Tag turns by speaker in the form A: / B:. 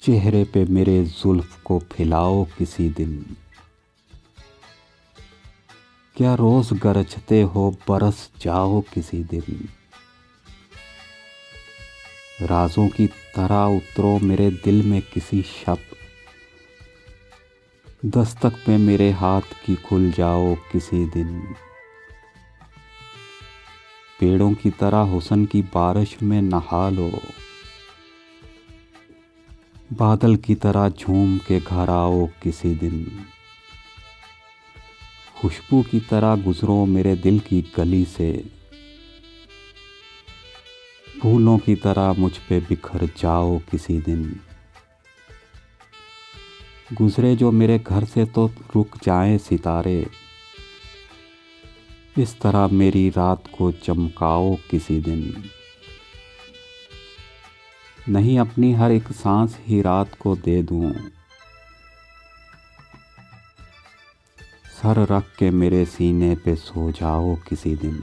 A: चेहरे पे मेरे जुल्फ को फैलाओ किसी दिन। क्या रोज गरजते हो बरस जाओ किसी दिन। राजों की तरह उतरो मेरे दिल में किसी शब। दस्तक में मेरे हाथ की खुल जाओ किसी दिन। पेड़ों की तरह हुस्न की बारिश में नहा लो। बादल की तरह झूम के घर आओ किसी दिन। खुशबू की तरह गुजरो मेरे दिल की गली से। फूलों की तरह मुझ पे बिखर जाओ किसी दिन। गुजरे जो मेरे घर से तो रुक जाएं सितारे। इस तरह मेरी रात को चमकाओ किसी दिन। नहीं अपनी हर एक सांस ही रात को दे दूं। सर रख के मेरे सीने पे सो जाओ किसी दिन।